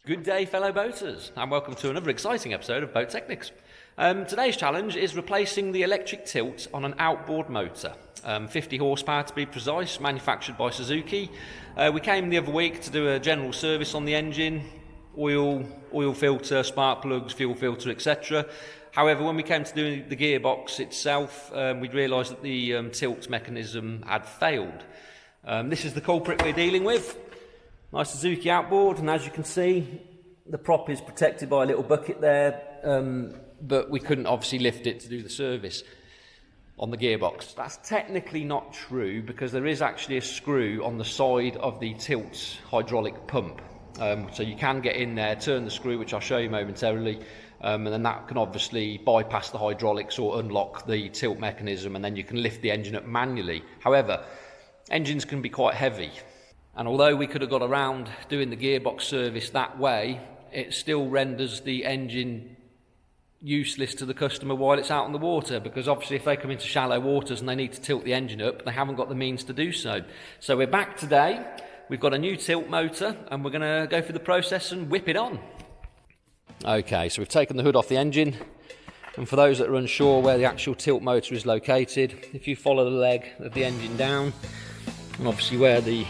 Good day, fellow boaters, and welcome to another exciting episode of Boat Technics. Today's challenge is replacing the electric tilt on an outboard motor. 50 horsepower to be precise, manufactured by Suzuki. We came the other week to do a general service on the engine, oil filter, spark plugs, fuel filter, etc. However, when we came to do the gearbox itself, we realised that the tilt mechanism had failed. This is the culprit we're dealing with. Nice Suzuki outboard, and as you can see, the prop is protected by a little bucket there, but we couldn't obviously lift it to do the service on the gearbox. That's technically not true because there is actually a screw on the side of the tilt hydraulic pump. So you can get in there, turn the screw, which I'll show you momentarily, and then that can obviously bypass the hydraulics or unlock the tilt mechanism, and then you can lift the engine up manually. However, engines can be quite heavy. And although we could have got around doing the gearbox service that way, it still renders the engine useless to the customer while it's out on the water, because obviously if they come into shallow waters and they need to tilt the engine up, they haven't got the means to do so. So we're back today. We've got a new tilt motor and we're going to go through the process and whip it on. Okay, so we've taken the hood off the engine, and for those that are unsure where the actual tilt motor is located, if you follow the leg of the engine down, and obviously where the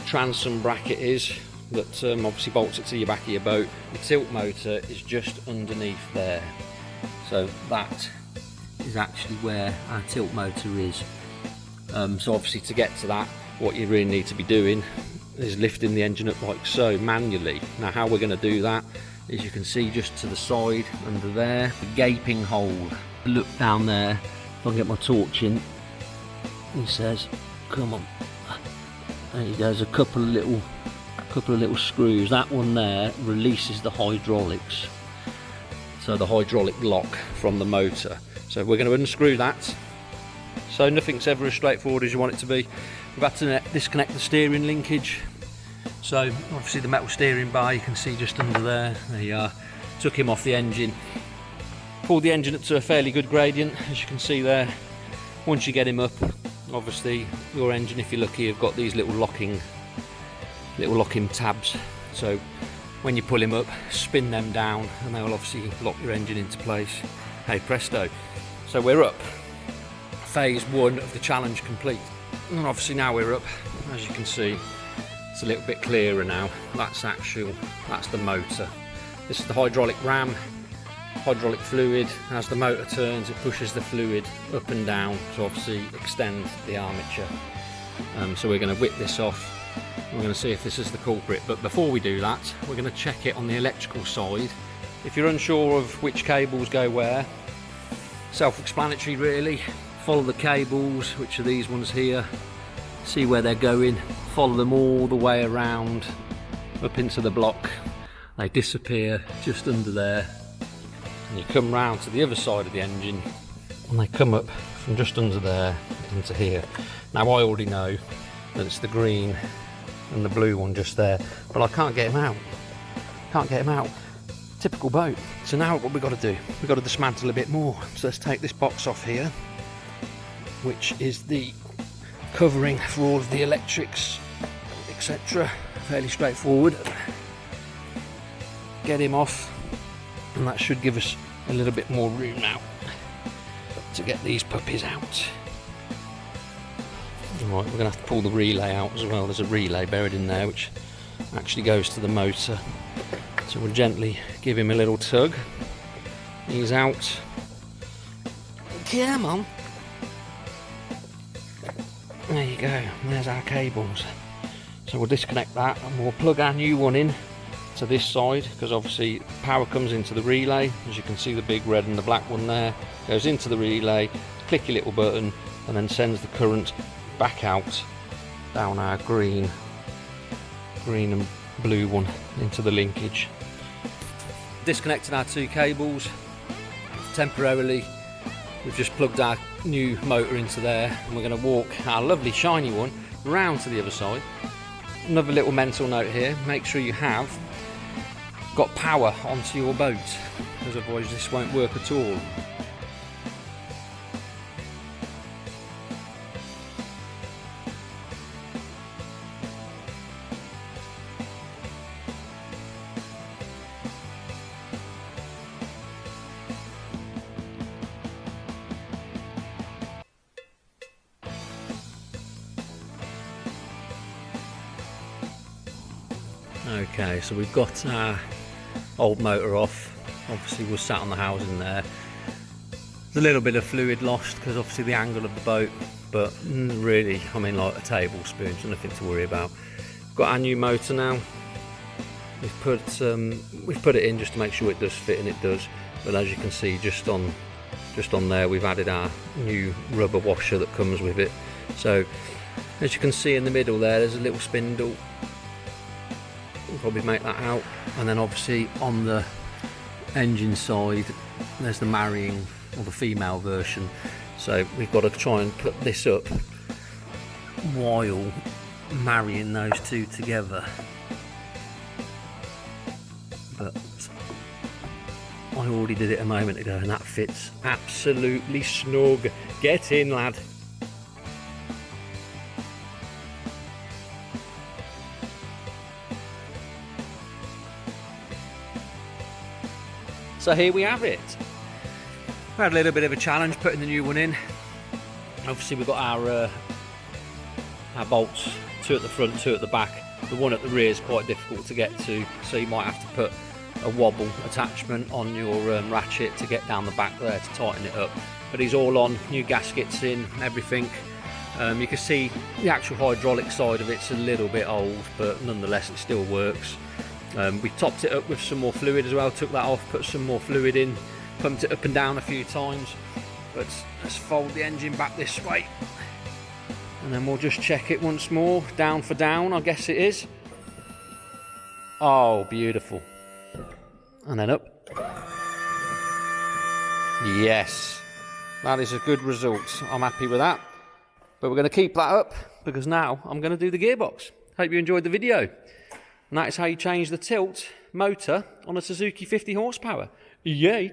transom bracket is that obviously bolts it to the back of your boat, the tilt motor is just underneath there. So that is actually where our tilt motor is. So obviously to get to that, what you really need to be doing is lifting the engine up like so, manually. Now how we're going to do that is, you can see just to the side under there, the gaping hole. Look down there, if I can get my torch in, he says, come on. There's a couple of little screws. That one there releases the hydraulics, so the hydraulic lock from the motor. So we're going to unscrew that. So nothing's ever as straightforward as you want it to be. We've had to disconnect the steering linkage. So obviously the metal steering bar, you can see just under there. There you are. Took him off the engine. Pulled the engine up to a fairly good gradient, as you can see there. Once you get him up, obviously your engine, if you're lucky, you've got these little locking tabs. So when you pull him up, spin them down and they will obviously lock your engine into place. Hey presto. So we're up. Phase 1 of the challenge complete. And obviously now we're up, as you can see, it's a little bit clearer now. That's the motor. This is the hydraulic ram. Hydraulic fluid, as the motor turns, it pushes the fluid up and down to obviously extend the armature. So we're going to whip this off. We're going to see if this is the culprit, but before we do that, we're going to check it on the electrical side. If you're unsure of which cables go where, self-explanatory really. Follow the cables, which are these ones here, see where they're going, follow them all the way around up into the block. They disappear just under there, and you come round to the other side of the engine and they come up from just under there into here. Now I already know that it's the green and the blue one just there, but I can't get him out. Typical boat. So now what we've got to do, we've got to dismantle a bit more. So let's take this box off here, which is the covering for all of the electrics, etc. Fairly straightforward. Get him off, and that should give us a little bit more room now to get these puppies out. Right, we're going to have to pull the relay out as well. There's a relay buried in there which actually goes to the motor. So we'll gently give him a little tug. He's out. Come on. There you go, there's our cables. So we'll disconnect that and we'll plug our new one in to this side, because obviously power comes into the relay. As you can see, the big red and the black one there goes into the relay, click your little button, and then sends the current back out down our green and blue one into the linkage. Disconnecting our two cables temporarily. We've just plugged our new motor into there, and we're going to walk our lovely shiny one round to the other side. Another little mental note here, make sure you have got power onto your boat, because otherwise this won't work at all. Okay, so we've got our old motor off. Obviously we're sat on the housing there. There's a little bit of fluid lost because obviously the angle of the boat, but really, I mean, like a tablespoon, so nothing to worry about. Got our new motor now. We've put it in just to make sure it does fit, and it does. But as you can see, just on there, we've added our new rubber washer that comes with it. So as you can see in the middle there's a little spindle. You can probably make that out. And then obviously on the engine side, there's the marrying, or the female version. So we've got to try and put this up while marrying those two together. But I already did it a moment ago and that fits absolutely snug. Get in, lad. So here we have it. We had a little bit of a challenge putting the new one in. Obviously we've got our bolts, 2 at the front, 2 at the back. The one at the rear is quite difficult to get to, so you might have to put a wobble attachment on your ratchet to get down the back there to tighten it up. But he's all on, new gaskets in, everything. You can see the actual hydraulic side of it's a little bit old, but nonetheless it still works. We topped it up with some more fluid as well, took that off, put some more fluid in, pumped it up and down a few times. But let's fold the engine back this way, and then we'll just check it once more, down for down, I guess it is. Oh, beautiful. And then up. Yes, that is a good result. I'm happy with that. But we're going to keep that up because now I'm going to do the gearbox. Hope you enjoyed the video. And that is how you change the tilt motor on a Suzuki 50 horsepower. Yay!